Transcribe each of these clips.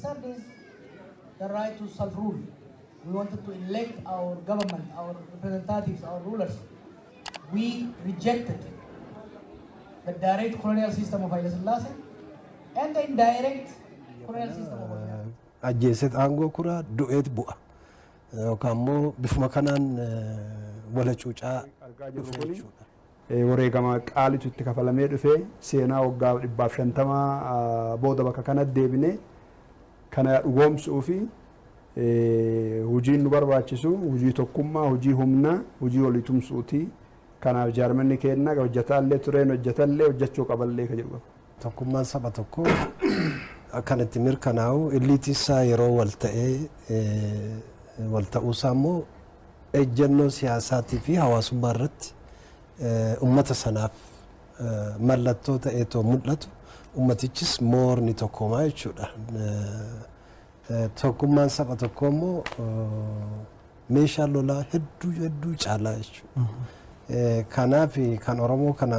third is the right to self-rule. We wanted to elect our government, our representatives, our rulers. We rejected the direct colonial system of Haile Selassie and the indirect colonial system of Oromiyaa. Ajjeeset aangoo kuraa du'eet bu'a. Yookaan immoo bifuma kanaan wala cuucaa dhufe jechuudha. Wareegama qaalitu itti kafalamee dhufee seenaa waggaa 150 booda bakka kanatti deebinee kana dhugoomsuu fi hojiin nu barbaachisu hojii tokkummaa, hojii humnaa, hojii walitumsuutii kanaaf jaarmanni kenna hojjetaallee tureen hojjetallee hojjechuu qaballee ka jedhu. Tokkummaan saba tokko akkanatti mirkanaa'u illiitiisaa yeroo wal ta'uusaa immoo ejjennoo siyaasaatii fi hawaasummaa irratti ummata sanaaf mallattoo ta'eetoo mul'atu ummatichis moorni tokkoomaa jechuudha. Tokkummaan saba tokko immoo meeshaa lolaa hedduu caalaa jechuudha. Kanaaf kan Oromoo kana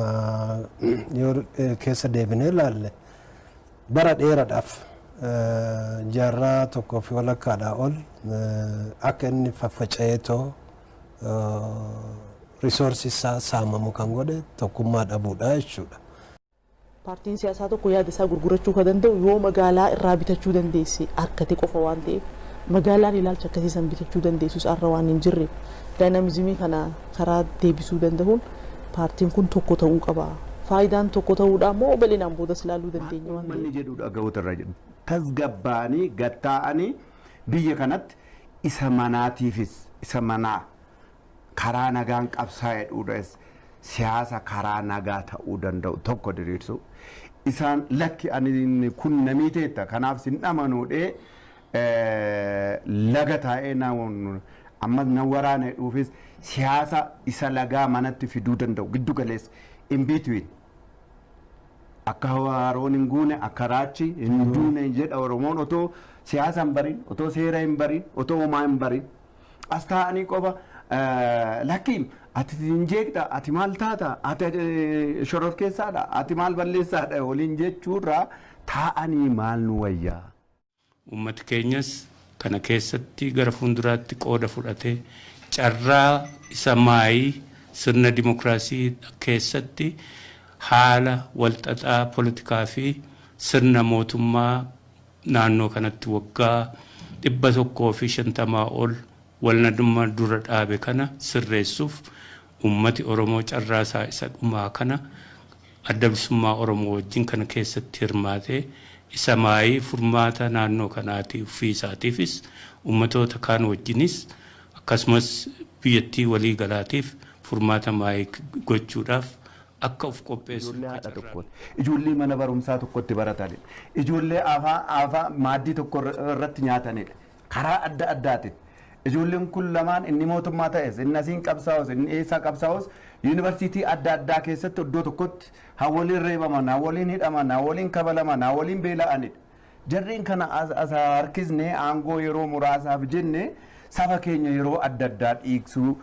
yoo keessa deebinee ilaalle bara dheeraadhaaf jaarraa tokkoo fi walakkaadhaa ol akka inni faffaca'eetoo resources isaa saamamu kan godhe tokkummaa dhabuudha jechuudha. Paartiin siyaasaa tokko yaada isaa gurgurachuu kan danda'u yoo magaalaa irraa bitachuu dandeesse harkate qofa waan ta'eef magaalaan ilaalcha akkasii san bitachuu dandeessus arra waan hin jirreef daayinaamizimii kana karaa deebisuu danda'uun paartiin kun tokko ta'uu qaba. Faayidaan tokko ta'uudha immoo bal'inaan boodas ilaaluu dandeenya waan ta'eef. Manni jedhuudha ga'oota irraa jedhu. Tasgabbaanii gattaa'anii biyya kanatti isa manaatiifis isa manaa karaa nagaan qabsaa'edhuudhas siyaasa karaa nagaa ta'uu danda'u tokko diriirsu. Isaan lakki ani kun namii teetta kanaaf sin dhamanuudhee laga taa'ee ammas na waraana dhuufis siyaasa isa lagaa manatti fiduu danda'u giddu galeessa in between akka hawaroon hin guune akka raachi hin duune jedha Oromoon otoo siyaasa hin barin otoo seera hin barin otoo homaa hin barin as taa'anii qofa lakkiin ati hin jeeqxa ati maal taata ati shororkeessaadha ati maal balleessaadha waliin jechuurraa taa'anii maal nu wayyaa. Uummati keenyas kana keessatti gara fuulduraatti qooda fudhatee carraa isa maayii sirna dimokiraasii keessatti haala walxaxaa politikaa fi sirna mootummaa naannoo kanatti waggaa 150 ol walnadummaa dura dhaabe kana sirreessuuf ummati Oromoo carraa isaa isa dhumaa kana adda bilisummaa Oromoo wajjin kana keessatti hirmaatee isa maayii furmaata naannoo kanaatiif fi isaatiifis ummatoota kaan wajjinis akkasumas biyyattii walii galaatiif furmaata maayii gochuudhaaf akka of qopheessu. Ijoollee mana barumsaa tokkotti baratanidha. Ijoollee afaan maaddii tokko irratti nyaatanidha. Karaa adda addaatiin. Ijoolleen kun lamaan inni mootummaa ta'es inni asiin qabsaa'us inni eessaa qabsaa'us yuunivarsiitii adda addaa keessatti iddoo tokkotti hawwaliin reebaman hawwaliin hidhaman hawwaliin kabalaman hawwaliin beela'anidha. Jarreen kana as harkisnee aangoo yeroo muraasaaf jenne saba keenya yeroo adda addaa dhiigsuu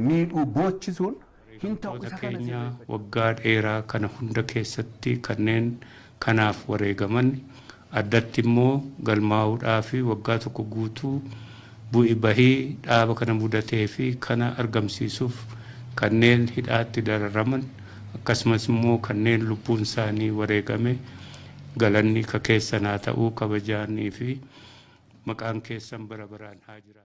miidhuu boochisuun hin ta'u. Keenya waggaa dheeraa kana hunda keessatti kanneen kanaaf wareegaman addatti immoo galmaa'uudhaa fi waggaa tokko guutuu bu'i bahii dhaaba kana mudatee fi kana argamsiisuuf kanneen hidhaatti dararaman akkasumas immoo kanneen lubbuun isaanii wareegame galanni ka keessanaa ta'uu kabajaanii fi maqaan keessan bara baraan haa jiraatu.